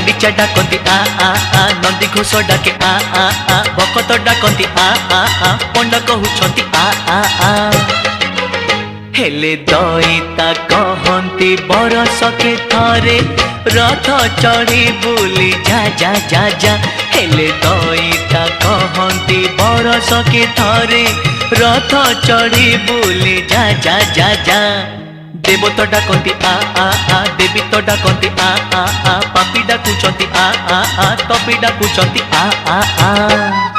ଗୁଣ୍ଡିଚା ଡାକନ୍ତି ଆ ଆ ଆ ନନ୍ଦୀ ଘୋଷ ଡାକେ ଆ ଆ ଆ ଭକତ ଡାକନ୍ତି ଆ ଆ ଆ ପଣ୍ଡା କହୁଛନ୍ତି ଆ ଆ ଆ हेले दईता कहती बरसके थरे रथ चढ़ी बुली जा जा जा जा हेले दईता कहती बरसके थरे रथ चढ़ी बुली जा जा जा जा देव तो डाकती आ आ आ देवी तो डाकती आ आ आ पापी डाकुचंती आ आ आ तपी डाकुचंती आ आ आ